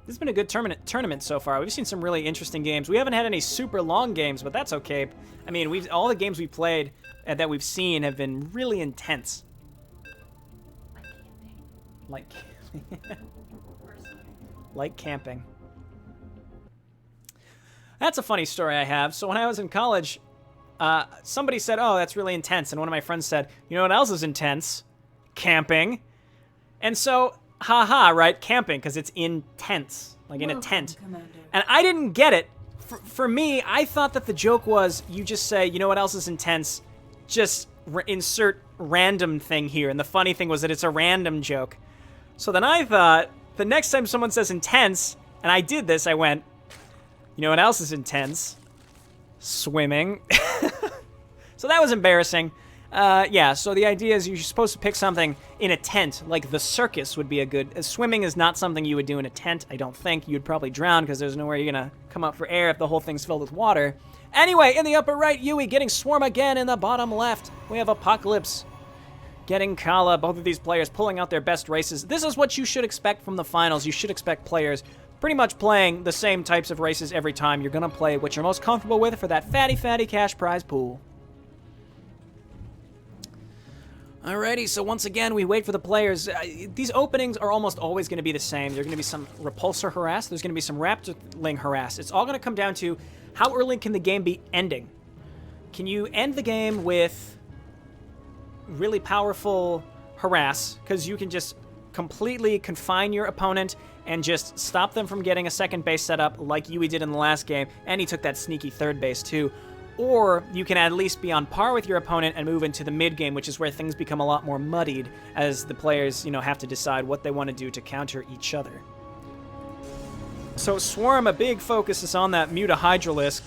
This has been a good tournament so far. We've seen some really interesting games. We haven't had any super long games, but that's okay. I mean, all the games we played that we've seen have been really intense. Like camping. Like camping. That's a funny story I have. So when I was in college, somebody said, "Oh, that's really intense," and one of my friends said, "You know what else is intense? Camping." And so, haha, right? Camping, because it's intense, like in a tent. Commander. And I didn't get it. For me, I thought that the joke was you just say, "You know what else is intense? Just insert random thing here." And the funny thing was that it's a random joke. So then I thought, the next time someone says intense, and I did this, I went, "You know what else is intense? Swimming." So that was embarrassing. Yeah, so the idea is you're supposed to pick something in a tent, like the circus would be a good... Swimming is not something you would do in a tent, I don't think. You'd probably drown because there's nowhere you're going to come up for air if the whole thing's filled with water. Anyway, in the upper right, YueY getting Swarm again. In the bottom left, we have Apocalypse getting Kala. Both of these players pulling out their best races. This is what you should expect from the finals. You should expect players pretty much playing the same types of races every time. You're going to play what you're most comfortable with for that fatty cash prize pool. Alrighty, so once again, we wait for the players. These openings are almost always going to be the same. There's going to be some Repulsor harass. There's going to be some Raptorling harass. It's all going to come down to how early can the game be ending. Can you end the game with really powerful harass? Because you can just completely confine your opponent and just stop them from getting a second base set up like YueY did in the last game. And he took that sneaky third base too. Or you can at least be on par with your opponent and move into the mid-game, which is where things become a lot more muddied as the players, have to decide what they want to do to counter each other. So Swarm, a big focus is on that Mutahydrilisk,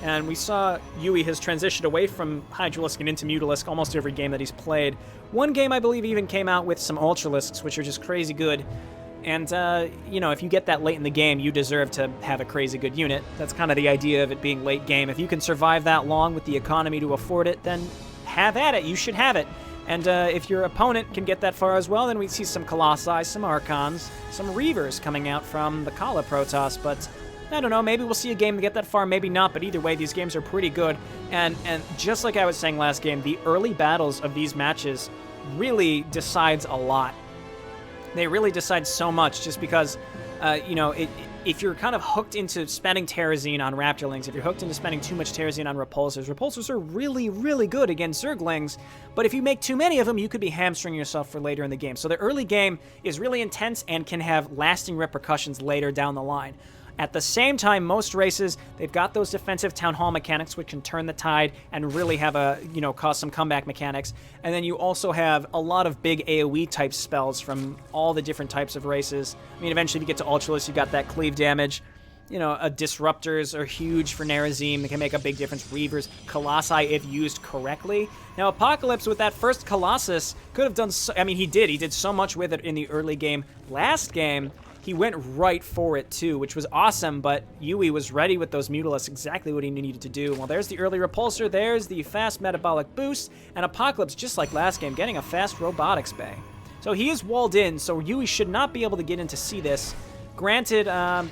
and we saw YueY has transitioned away from Hydralisk and into Mutalisk almost every game that he's played. One game, I believe, even came out with some Ultralisks, which are just crazy good. And, if you get that late in the game, you deserve to have a crazy good unit. That's kind of the idea of it being late game. If you can survive that long with the economy to afford it, then have at it. You should have it. And if your opponent can get that far as well, then we see some Colossi, some Archons, some Reavers coming out from the Kala Protoss. But, I don't know, maybe we'll see a game to get that far, maybe not. But either way, these games are pretty good. And just like I was saying last game, the early battles of these matches really decides a lot. They really decide so much just because, if you're kind of hooked into spending Terrazine on Raptorlings, if you're hooked into spending too much Terrazine on Repulsors are really, really good against Zerglings, but if you make too many of them, you could be hamstringing yourself for later in the game. So the early game is really intense and can have lasting repercussions later down the line. At the same time, most races, they've got those defensive Town Hall mechanics which can turn the tide and really have cause some comeback mechanics. And then you also have a lot of big AoE type spells from all the different types of races. I mean, eventually if you get to Ultralisk, you got that cleave damage. Disruptors are huge for Nerazim. They can make a big difference. Reavers, Colossi, if used correctly. Now, Apocalypse with that first Colossus could have done he did so much with it in the early game. Last game, he went right for it, too, which was awesome, but YueY was ready with those Mutalisks, exactly what he needed to do. Well, there's the early Repulsor, there's the fast metabolic boost, and Apocalypse, just like last game, getting a fast robotics bay. So he is walled in, so YueY should not be able to get in to see this. Granted, at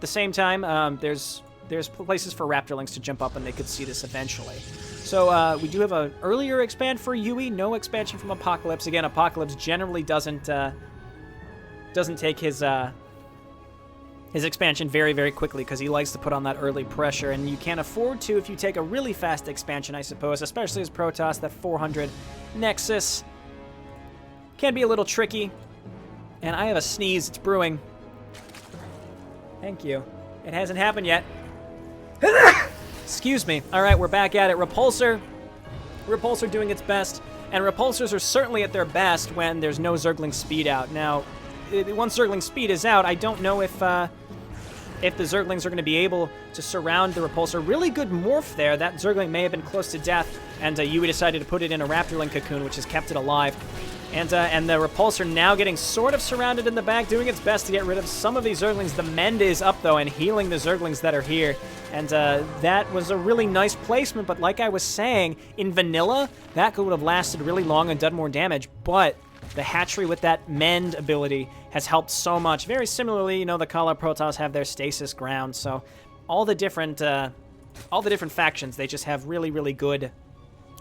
the same time, there's places for Raptorlings to jump up, and they could see this eventually. So we do have an earlier expand for YueY, no expansion from Apocalypse. Again, Apocalypse generally doesn't take his expansion very, very quickly because he likes to put on that early pressure, and you can't afford to if you take a really fast expansion, I suppose, especially as Protoss. That 400 Nexus can be a little tricky. And I have a sneeze. It's brewing. Thank you. It hasn't happened yet. Excuse me. All right, we're back at it. Repulsor doing its best, and Repulsors are certainly at their best when there's no Zergling speed out. Now, once Zergling speed is out, I don't know if the Zerglings are going to be able to surround the Repulsor. Really good morph there. That Zergling may have been close to death, and YueY decided to put it in a Raptorling cocoon, which has kept it alive. And the Repulsor now getting sort of surrounded in the back, doing its best to get rid of some of these Zerglings. The Mend is up, though, and healing the Zerglings that are here. And that was a really nice placement, but like I was saying, in vanilla, that could have lasted really long and done more damage. But The hatchery with that mend ability has helped so much. Very similarly, you know, the Kala Protoss have their stasis ground, so all the different factions, they just have really, really good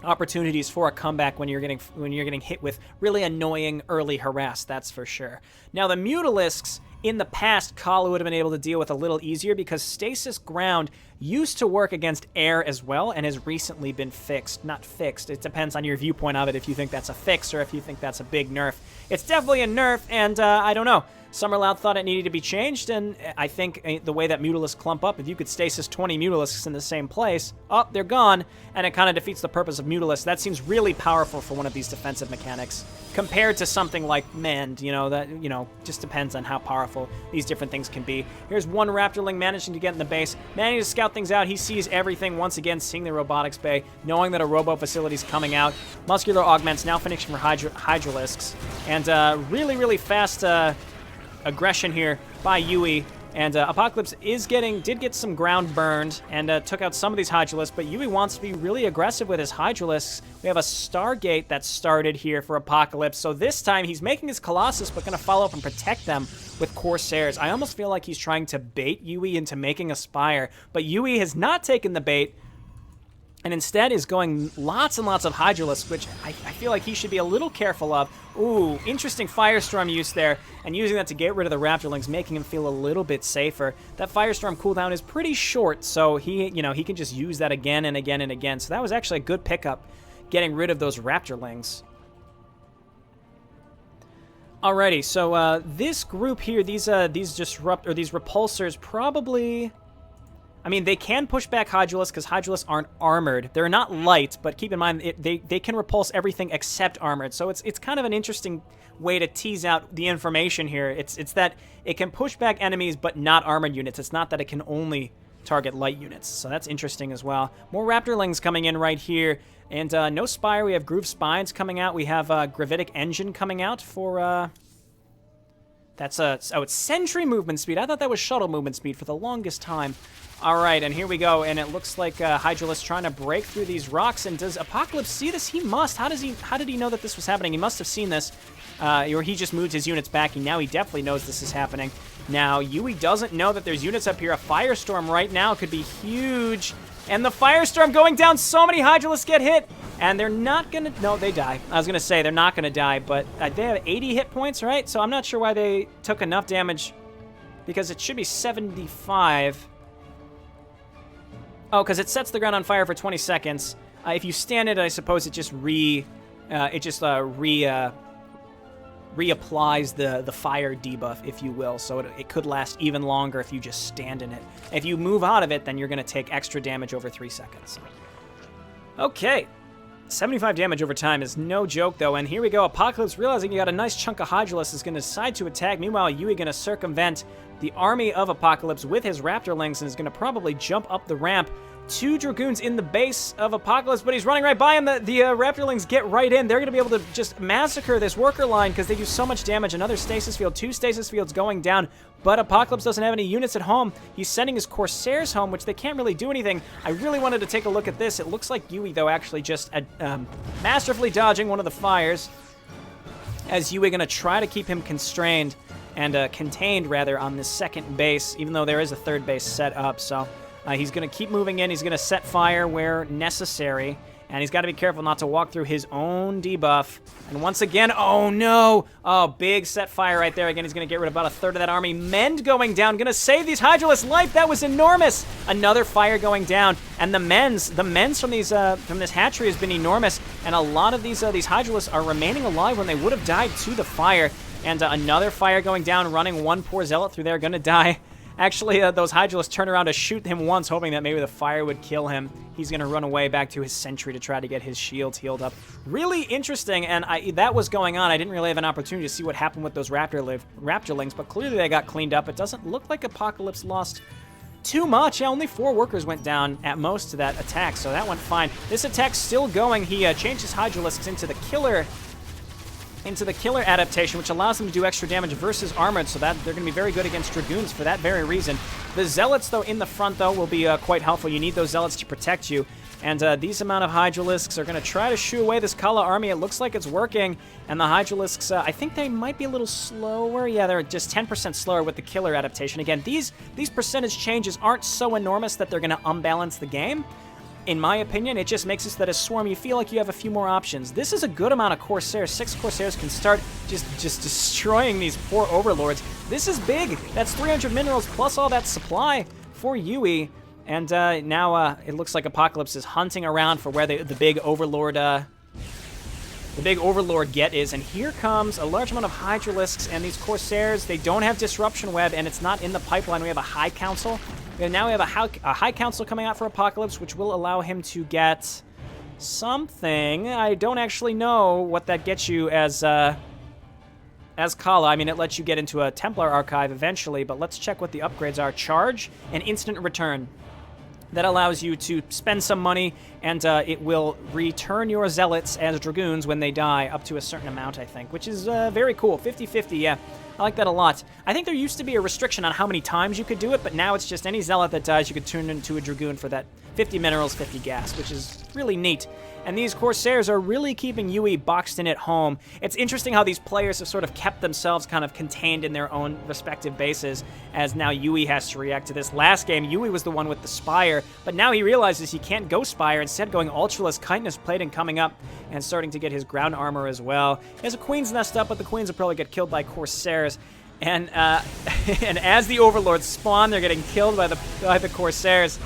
opportunities for a comeback when you're getting hit with really annoying early harass, that's for sure. Now the Mutalisks, in the past, Kala would have been able to deal with a little easier because stasis ground used to work against air as well and has recently been fixed. Not fixed, it depends on your viewpoint of it if you think that's a fix or if you think that's a big nerf. It's definitely a nerf, and I don't know. Summerloud thought it needed to be changed, and I think the way that Mutalisks clump up, if you could stasis 20 Mutalisks in the same place, oh, they're gone, and it kind of defeats the purpose of Mutalisks. That seems really powerful for one of these defensive mechanics, compared to something like Mend, you know, that, you know, just depends on how powerful these different things can be. Here's one Raptorling managing to get in the base, managing to scout things out. He sees everything, once again, seeing the robotics bay, knowing that a robo facility's coming out. Muscular augments now finishing for Hydralisks, and really, really fast aggression here by YueY, and Apocalypse did get some ground burned and took out some of these Hydralisks, but YueY wants to be really aggressive with his Hydralisks. We have a Stargate that started here for Apocalypse, so this time he's making his Colossus, but going to follow up and protect them with Corsairs. I almost feel like he's trying to bait YueY into making a Spire, but YueY has not taken the bait, and instead is going lots and lots of Hydralisks, which I feel like he should be a little careful of. Ooh, interesting Firestorm use there, and using that to get rid of the Raptorlings, making him feel a little bit safer. That Firestorm cooldown is pretty short, so he can just use that again and again and again. So that was actually a good pickup, getting rid of those Raptorlings. Alrighty, so this group here, these repulsors probably, I mean, they can push back Hydralisks because Hydralisks aren't armored. They're not light, but keep in mind, they can repulse everything except armored. So it's kind of an interesting way to tease out the information here. It's that it can push back enemies, but not armored units. It's not that it can only target light units. So that's interesting as well. More Raptorlings coming in right here. And no Spire. We have Groove Spines coming out. We have Gravitic Engine coming out for... That's it's Sentry movement speed. I thought that was Shuttle movement speed for the longest time. All right, and here we go, and it looks like Hydralisk trying to break through these rocks. And does Apocalypse see this? He must. How did he know that this was happening? He must have seen this, or he just moved his units back, and now he definitely knows this is happening. Now, YueY doesn't know that there's units up here. A Firestorm right now could be huge. And the Firestorm going down, so many Hydralisks get hit. And they're not going to... No, they die. I was going to say they're not going to die, but they have 80 hit points, right? So I'm not sure why they took enough damage, because it should be 75. Oh, because it sets the ground on fire for 20 seconds. If you stand it, I suppose it just reapplies the fire debuff, if you will, so it could last even longer if you just stand in it. If you move out of it, then you're going to take extra damage over 3 seconds. Okay, 75 damage over time is no joke, though, and here we go. Apocalypse, realizing you got a nice chunk of Hydralisk, is going to decide to attack. Meanwhile, YueY going to circumvent the army of Apocalypse with his Raptorlings and is going to probably jump up the ramp. 2 Dragoons in the base of Apocalypse, but he's running right by him. The Raptorlings get right in. They're going to be able to just massacre this worker line because they do so much damage. Another stasis field, 2 stasis fields going down, but Apocalypse doesn't have any units at home. He's sending his Corsairs home, which they can't really do anything. I really wanted to take a look at this. It looks like YueY, though, actually just masterfully dodging one of the fires, as YueY going to try to keep him constrained and contained, rather, on this second base, even though there is a third base set up, so... he's going to keep moving in. He's going to set fire where necessary. And he's got to be careful not to walk through his own debuff. And once again, oh no! Oh, big set fire right there. Again, he's going to get rid of about a third of that army. Mend going down. Going to save these Hydralisks' life. That was enormous! Another fire going down. And the mends from this hatchery has been enormous. And a lot of these Hydralisks are remaining alive when they would have died to the fire. And another fire going down, running one poor Zealot through there. Going to die. Actually, those Hydralisks turn around to shoot him once, hoping that maybe the fire would kill him. He's going to run away back to his sentry to try to get his shields healed up. Really interesting, and that was going on. I didn't really have an opportunity to see what happened with those Raptorlings, but clearly they got cleaned up. It doesn't look like Apocalypse lost too much. Yeah, only 4 workers went down at most to that attack, so that went fine. This attack's still going. He changed his Hydralisks into the killer adaptation, which allows them to do extra damage versus armored, so that they're going to be very good against Dragoons for that very reason. The Zealots, though, in the front, though, will be quite helpful. You need those Zealots to protect you. And these amount of Hydralisks are going to try to shoo away this Kala army. It looks like it's working. And the Hydralisks, I think they might be a little slower. Yeah, they're just 10% slower with the killer adaptation. Again, these percentage changes aren't so enormous that they're going to unbalance the game. In my opinion, it just makes it so that as Swarm, you feel like you have a few more options. This is a good amount of Corsairs. 6 Corsairs can start just destroying these poor Overlords. This is big. That's 300 minerals plus all that supply for YueY. And now it looks like Apocalypse is hunting around for where the big Overlord get is. And here comes a large amount of Hydralisks and these Corsairs. They don't have Disruption Web, and it's not in the pipeline. We have a High Council. And now we have a High Council coming out for Apocalypse, which will allow him to get something. I don't actually know what that gets you as Kala. I mean, it lets you get into a Templar Archive eventually, but let's check what the upgrades are. Charge and Instant Return. That allows you to spend some money, and it will return your Zealots as Dragoons when they die, up to a certain amount, I think, which is very cool. 50-50, yeah. I like that a lot. I think there used to be a restriction on how many times you could do it, but now it's just any Zealot that dies, you could turn into a Dragoon for that 50 minerals, 50 gas, which is really neat. And these Corsairs are really keeping YueY boxed in at home. It's interesting how these players have sort of kept themselves kind of contained in their own respective bases, as now YueY has to react to this. Last game, YueY was the one with the Spire, but now he realizes he can't go Spire, instead going Ultralisk, Chitinous Plating coming up, and starting to get his ground armor as well. He has a Queen's Nest up, but the Queens will probably get killed by Corsairs. And and as the Overlords spawn, they're getting killed by the Corsairs.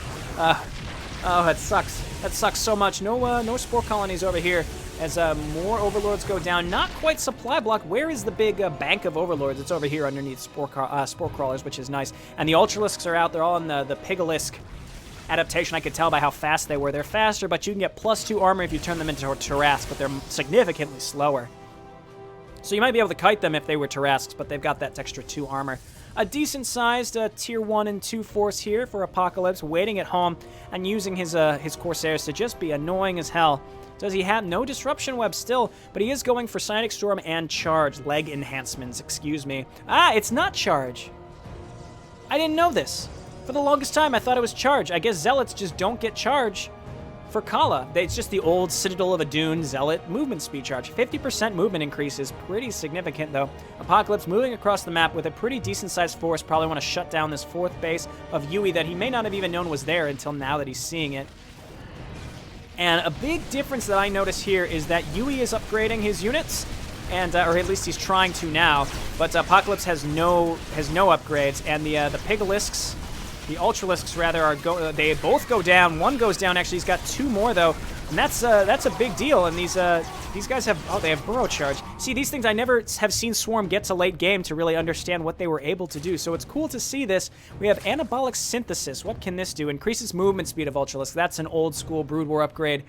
Oh, that sucks. That sucks so much. No Spore Colonies over here as more Overlords go down. Not quite supply block. Where is the big bank of Overlords? It's over here underneath Spore Crawlers, which is nice. And the Ultralisks are out. They're all in the Pigalisk adaptation. I could tell by how fast they were. They're faster, but you can get +2 armor if you turn them into Tarrasques, but they're significantly slower. So you might be able to kite them if they were Tarrasques, but they've got that extra 2 armor. A decent-sized Tier 1 and 2 force here for Apocalypse, waiting at home and using his Corsairs to just be annoying as hell. Does he have no Disruption Web still, but he is going for Psionic Storm and Charge. Leg enhancements, excuse me. Ah, it's not Charge. I didn't know this. For the longest time, I thought it was Charge. I guess Zealots just don't get Charge for Kala. It's just the old Citadel of Adun Zealot movement speed charge. 50% movement increase is pretty significant, though. Apocalypse moving across the map with a pretty decent-sized force. Probably want to shut down this 4th base of YueY that he may not have even known was there until now that he's seeing it. And a big difference that I notice here is that YueY is upgrading his units, and or at least he's trying to now. But Apocalypse has no upgrades, and the Pigalisks, the Ultralisks rather, they both go down. One goes down, actually. He's got 2 more, though. And that's a big deal. And these guys have, they have Burrow Charge. See, these things I never have seen Swarm get to late game to really understand what they were able to do. So it's cool to see this. We have Anabolic Synthesis. What can this do? Increases movement speed of Ultralisk. That's an old school Brood War upgrade.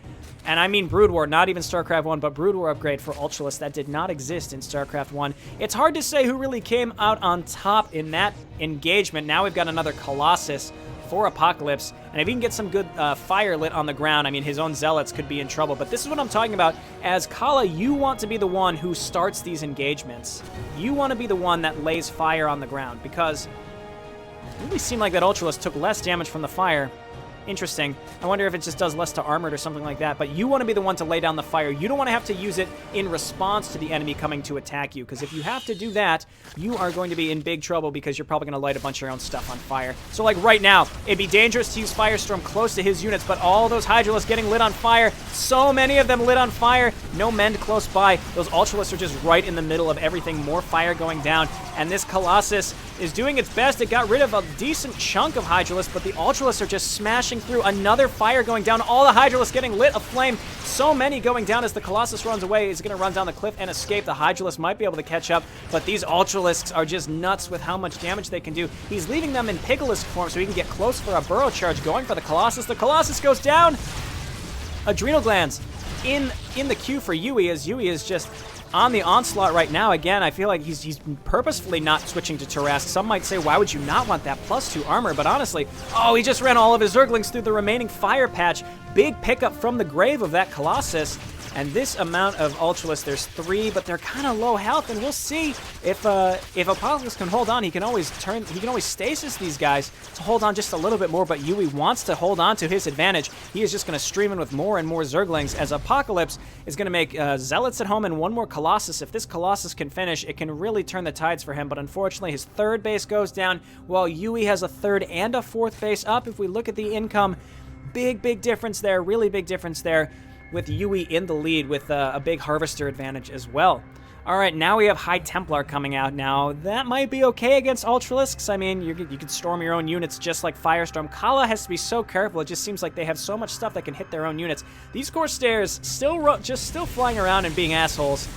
And I mean Brood War, not even StarCraft 1, but Brood War upgrade for Ultralisk that did not exist in StarCraft 1. It's hard to say who really came out on top in that engagement. Now we've got another Colossus for Apocalypse, and if he can get some good fire lit on the ground, I mean, his own Zealots could be in trouble. But this is what I'm talking about. As Kala, you want to be the one who starts these engagements. You want to be the one that lays fire on the ground, because it really seemed like that Ultralisk took less damage from the fire. Interesting. I wonder if it just does less to armored or something like that. But you want to be the one to lay down the fire. You don't want to have to use it in response to the enemy coming to attack you. Because if you have to do that, you are going to be in big trouble because you're probably going to light a bunch of your own stuff on fire. So like right now, it'd be dangerous to use Firestorm close to his units. But all those Hydralisks getting lit on fire. So many of them lit on fire. No Mend close by. Those Ultralisks are just right in the middle of everything. More fire going down. And this Colossus is doing its best. It got rid of a decent chunk of Hydralisks, but the Ultralisks are just smashing through. Another fire going down. All the Hydralisks getting lit aflame. So many going down as the Colossus runs away. He's going to run down the cliff and escape. The Hydralisks might be able to catch up, but these Ultralisks are just nuts with how much damage they can do. He's leaving them in Pigalisk form so he can get close for a Burrow Charge. Going for the Colossus. The Colossus goes down. Adrenal Glands in the queue for YueY, as YueY is just on the onslaught right now. Again, I feel like he's purposefully not switching to Tarrasque. Some might say, why would you not want that +2 armor? But honestly, oh, he just ran all of his Zerglings through the remaining fire patch. Big pickup from the grave of that Colossus. And this amount of Ultralisks, there's 3, but they're kind of low health, and we'll see if Apocalypse can hold on. He can always stasis these guys to hold on just a little bit more, but YueY wants to hold on to his advantage. He is just going to stream in with more and more Zerglings, as Apocalypse is going to make Zealots at home and one more Colossus. If this Colossus can finish, it can really turn the tides for him, but unfortunately his 3rd base goes down, while YueY has a 3rd and a 4th base up. If we look at the income, big difference there, really big difference there, with YueY in the lead with a big Harvester advantage as well. All right, now we have High Templar coming out. Now, that might be okay against Ultralisks. I mean, you could storm your own units just like Firestorm. Kala has to be so careful. It just seems like they have so much stuff that can hit their own units. These Corsairs still flying around and being assholes.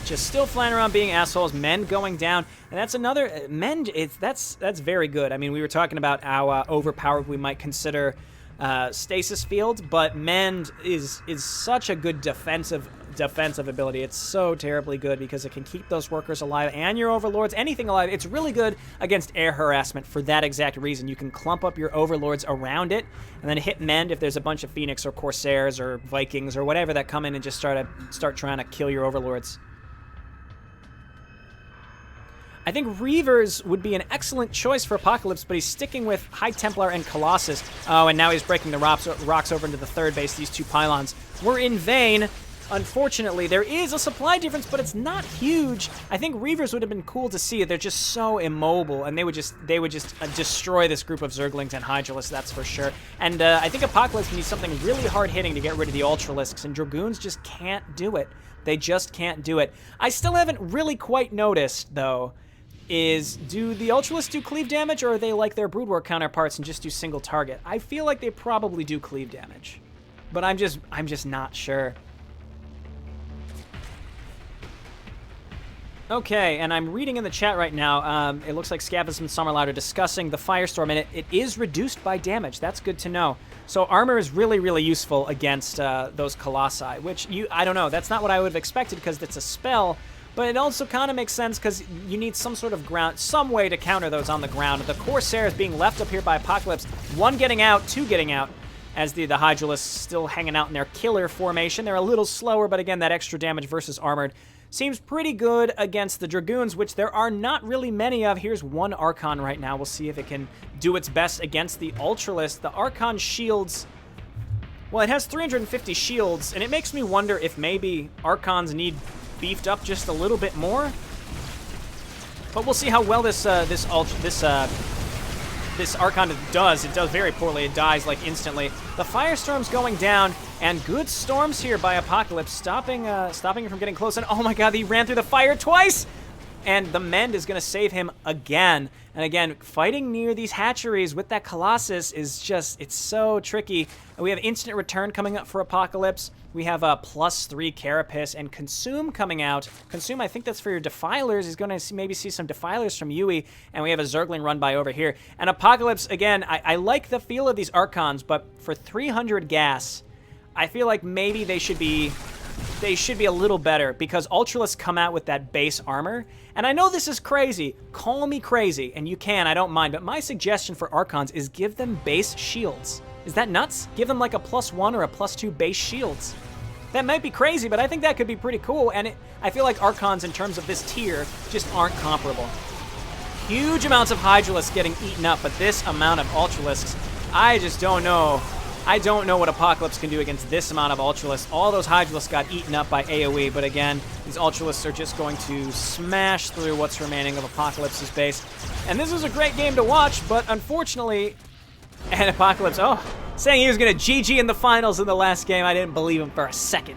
Just still flying around being assholes. Mend going down. And that's another... Mend, that's very good. I mean, we were talking about how overpowered we might consider Stasis Field, but Mend is such a good defensive ability. It's so terribly good because it can keep those workers alive and your overlords, anything alive. It's really good against air harassment for that exact reason. You can clump up your overlords around it and then hit Mend if there's a bunch of Phoenix or Corsairs or Vikings or whatever that come in and just start trying to kill your overlords. I think Reavers would be an excellent choice for Apocalypse, but he's sticking with High Templar and Colossus. Oh, and now he's breaking the rocks over into the 3rd base. These 2 pylons were in vain. Unfortunately, there is a supply difference, but it's not huge. I think Reavers would have been cool to see. They're just so immobile, and they would just destroy this group of Zerglings and Hydralisks, that's for sure. And I think Apocalypse needs something really hard-hitting to get rid of the Ultralisks, and Dragoons just can't do it. They just can't do it. I still haven't really quite noticed, though, do the Ultralisks do cleave damage, or are they like their Brood War counterparts and just do single target? I feel like they probably do cleave damage, but I'm just not sure. Okay, and I'm reading in the chat right now, it looks like Scavens and Summerloud are discussing the Firestorm, and it is reduced by damage. That's good to know. So armor is really, really useful against those Colossi, which I don't know, that's not what I would have expected because it's a spell, but it also kind of makes sense because you need some sort of ground, some way to counter those on the ground. The Corsairs being left up here by Apocalypse, 1 getting out, 2 getting out, as the Hydralisks still hanging out in their killer formation. They're a little slower, but again, that extra damage versus armored seems pretty good against the Dragoons, which there are not really many of. Here's 1 Archon right now. We'll see if it can do its best against the Ultralisk. The Archon shields, well, it has 350 shields, and it makes me wonder if maybe Archons need beefed up just a little bit more. But we'll see how well this Archon does. It does very poorly. It dies like instantly. The Firestorm's going down, and good storms here by Apocalypse, stopping it from getting close. And oh my god, he ran through the fire twice! And the Mend is going to save him again. And again, fighting near these hatcheries with that Colossus is just, it's so tricky. And we have instant return coming up for Apocalypse. We have a +3 Carapace and Consume coming out. Consume, I think that's for your Defilers. He's going to maybe see some Defilers from YueY. And we have a Zergling run by over here. And Apocalypse, again, I like the feel of these Archons, but for 300 gas, I feel like maybe they should be a little better because Ultralisks come out with that base armor. And I know this is crazy. Call me crazy, and you can, I don't mind. But my suggestion for Archons is give them base shields. Is that nuts? Give them like a +1 or a +2 base shields. That might be crazy, but I think that could be pretty cool. And I feel like Archons in terms of this tier just aren't comparable. Huge amounts of Hydralisks getting eaten up, but this amount of Ultralisks, I just don't know. I don't know what Apocalypse can do against this amount of Ultralisks. All those Hydralisks got eaten up by AoE, but again, these Ultralisks are just going to smash through what's remaining of Apocalypse's base. And this was a great game to watch, but unfortunately, and Apocalypse, saying he was going to GG in the finals in the last game, I didn't believe him for a second.